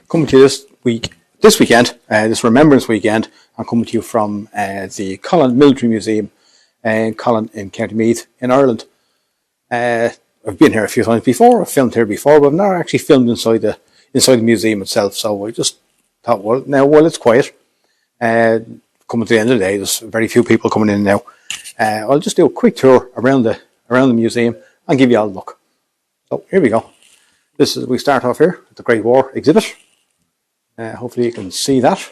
coming to you this weekend, this Remembrance weekend. I'm coming to you from the Collon Military Museum in Collon in County Meath in Ireland. I've been here a few times before. I've filmed here before, but I've never actually filmed inside the museum itself. So I just thought, while it's quiet, coming to the end of the day, there's very few people coming in now. I'll just do a quick tour around the museum and give you all a look. So here we go. We start off here at the Great War exhibit. Hopefully you can see that.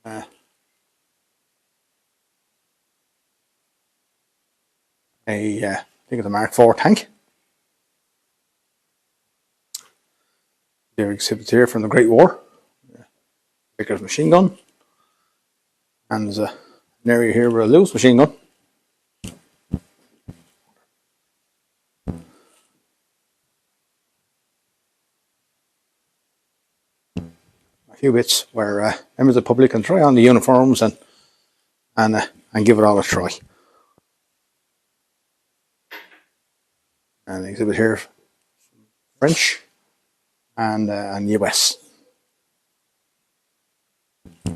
I think it's a Mark IV tank. There exhibits here from the Great War. Vickers machine gun. And there's an area here with a Lewis machine gun. A few bits where members of the public can try on the uniforms and give it all a try. And the exhibit here, French and US. A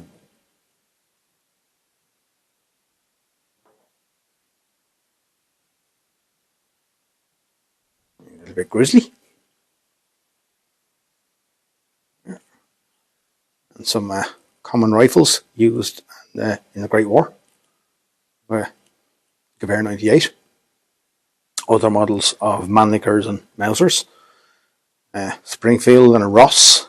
little bit grizzly. And some common rifles used in the Great War. Gewehr 98. Other models of Mannlichers and Mausers. Springfield and a Ross.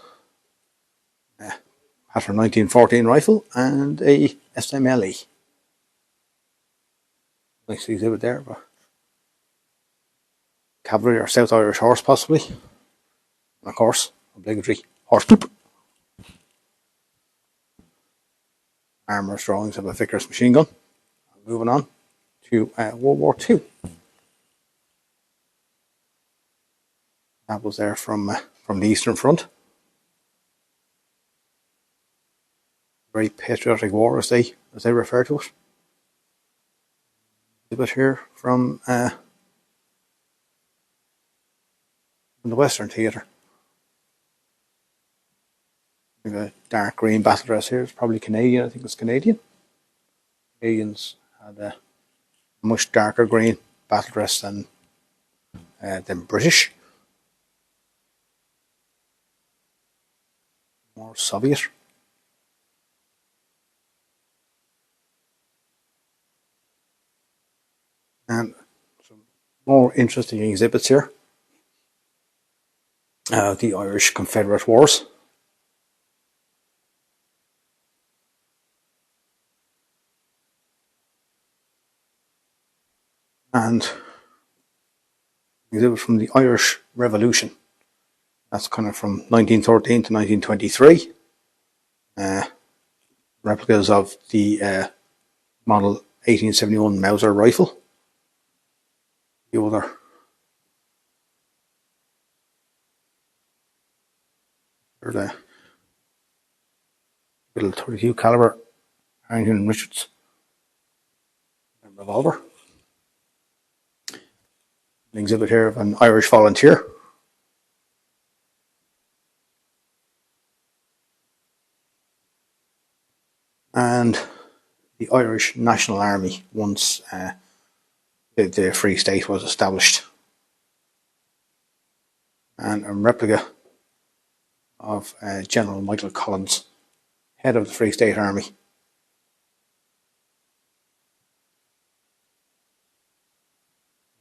Pattern 1914 rifle and a SMLE. Nice exhibit there. But cavalry or South Irish horse possibly. And of course, obligatory horse poop. Armourer's drawings of a Vickers machine gun. Moving on to World War II. That was there from the Eastern Front. Very patriotic war, as they refer to it. A bit here from the Western Theatre. A dark green battle dress here. It's probably Canadian. I think it's Canadian. Canadians had a much darker green battle dress than British. More Soviet. And some more interesting exhibits here. The Irish Confederate Wars. And exhibit from the Irish Revolution. That's kind of from 1913 to 1923. Replicas of the model 1871 Mauser rifle. The other the little 32 caliber Harrington and Richards revolver. An exhibit here of an Irish volunteer. And the Irish National Army once the Free State was established. And a replica of General Michael Collins, head of the Free State Army.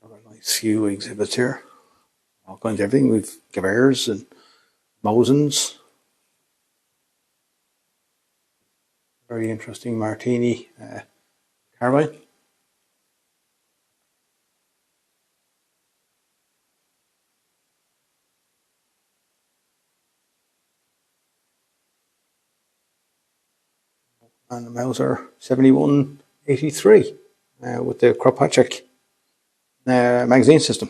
Another nice few exhibits here. All kinds of everything. We've Gewehrs and Mosins. Very interesting Martini carbine. And the Mauser 7183 with the Kropatschek magazine system.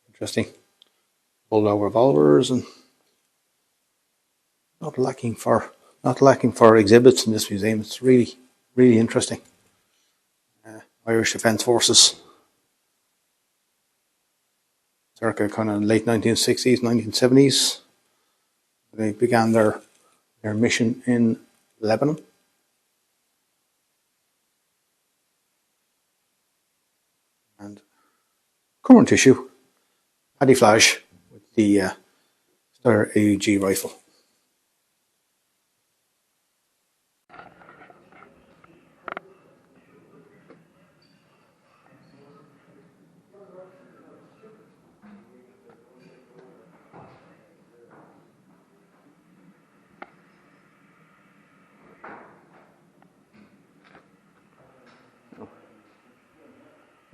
Interesting. Bulldog revolvers and not lacking for exhibits in this museum. It's really interesting. Irish Defence Forces. circa kind of late 1960s, 1970s. They began their mission in Lebanon. And current issue, Paddy Flash with the Steyr AUG rifle.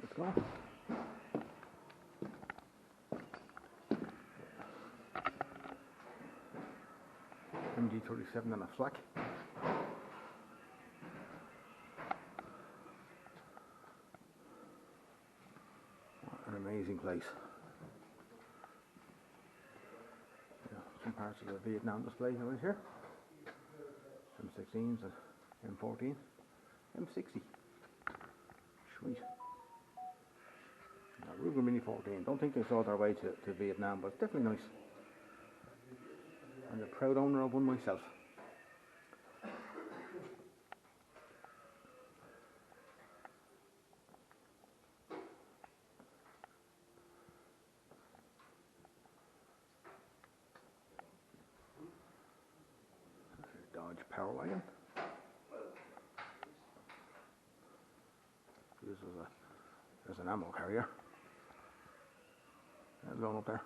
Let's go. MG37 and a flak. What an amazing place. Yeah, some parts of the Vietnam display right here. M16s and M14. M60. Sweet. Now, Ruger Mini 14. Don't think they saw their way to Vietnam, but it's definitely nice. I'm a proud owner of one myself. Dodge Power Wagon. There's an ammo carrier. That's going up there.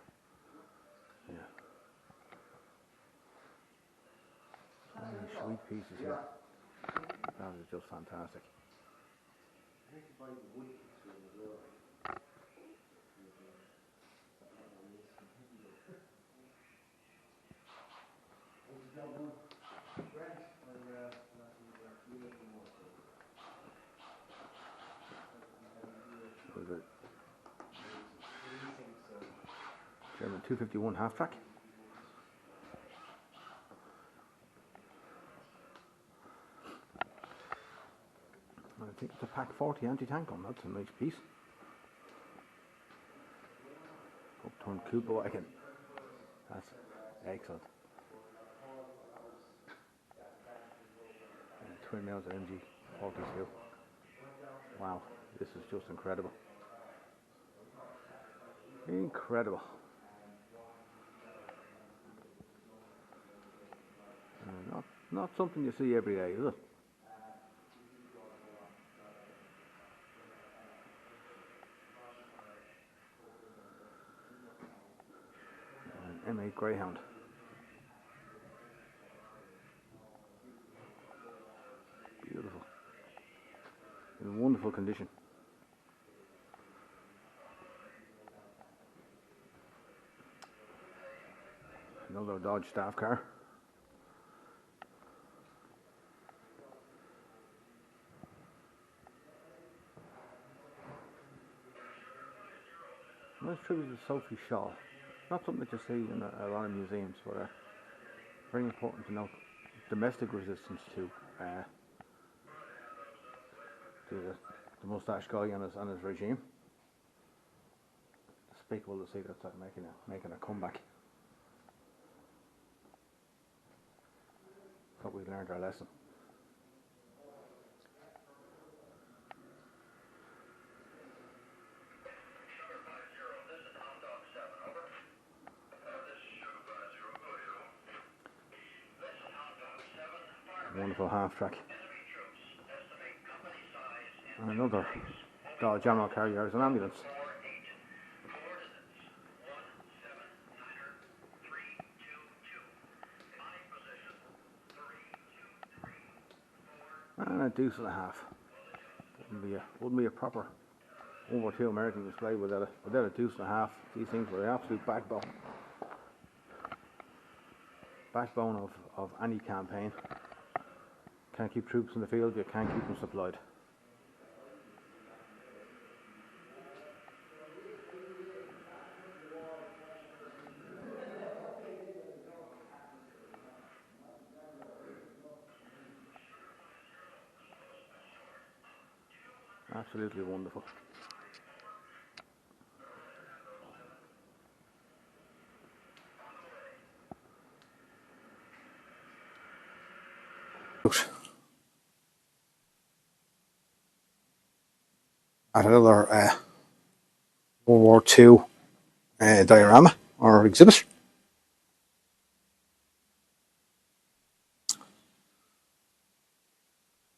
Yeah. So many sweet pieces here. That is just fantastic. German 251 half track. I think it's a Pack 40 anti-tank gun. That's a nice piece. Upturned Cooper wagon. That's excellent. And twin mils of MG42. Wow, this is just incredible. Incredible. Not something you see every day, is it? An M8 Greyhound. Beautiful. In wonderful condition. Another Dodge staff car. Nice tribute to Sophie Shaw. Not something that you see in a lot of museums, but very important to note. Domestic resistance to the moustache guy and his regime. Despicable to see that making a comeback. Thought we learned our lesson. Wonderful half track. And another Dodge ammo carrier as an ambulance. And a deuce and a half. Wouldn't be a proper World War II American display without a deuce and a half. These things were the absolute backbone. Backbone of any campaign. Can't keep troops in the field, you can't keep them supplied. Absolutely wonderful. at another World War II diorama or exhibit.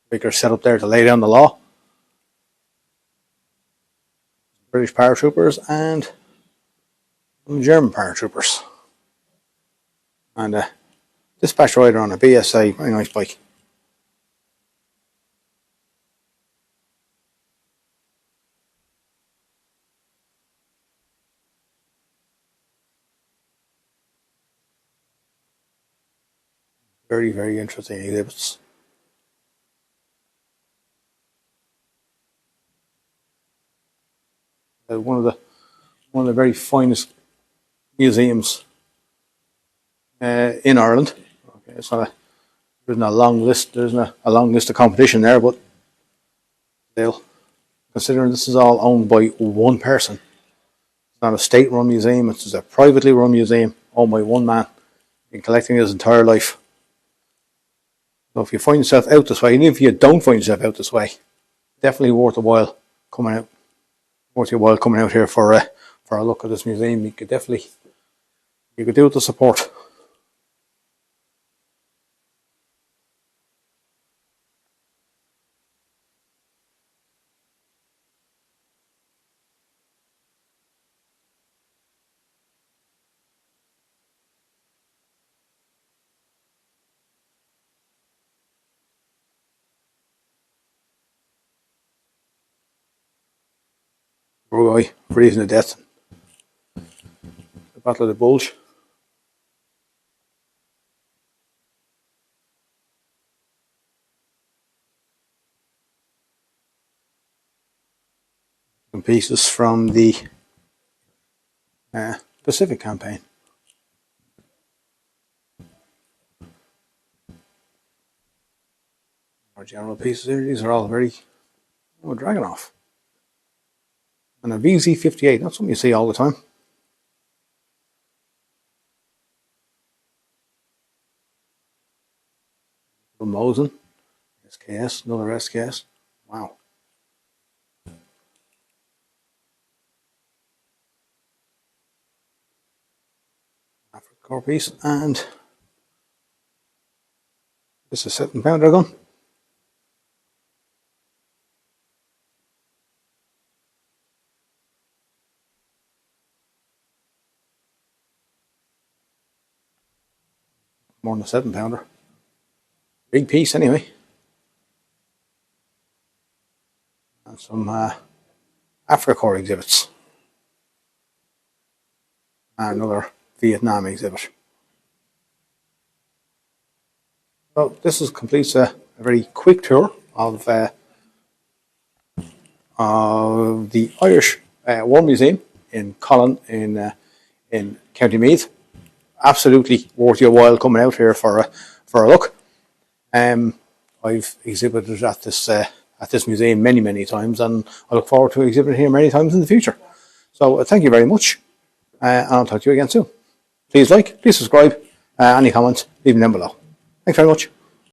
Breakers set up there to lay down the law. British paratroopers and German paratroopers. And a dispatch rider on a BSA, very nice bike. Very, very interesting exhibits. One of the very finest museums in Ireland. Okay, it's not there isn't a long list. There isn't a long list of competition there, but still, considering this is all owned by one person, it's not a state-run museum. It's just a privately run museum owned by one man, been collecting his entire life. So if you find yourself out this way, and if you don't find yourself out this way, definitely worth a while coming out. Worth your while coming out here for a look at this museum. You could do it to support. Oh boy, freezing to death. The Battle of the Bulge. Some pieces from the Pacific campaign. More general pieces here. These are all very Dragunov. And a VZ-58, that's something you see all the time. Mosin, SKS, another SKS. Wow. African core piece, and this is a 7-pounder gun. More than a 7-pounder. Big piece anyway. And some Africa Corps exhibits. And another Vietnam exhibit. So this completes a very quick tour of the Irish War Museum in Collon in County Meath. Absolutely worth your while coming out here for a look. I've exhibited at this museum many times, and I look forward to exhibiting here many times in the future. So thank you very much, and I'll talk to you again soon. Please like, please subscribe, any comments, leave them down below. Thanks very much.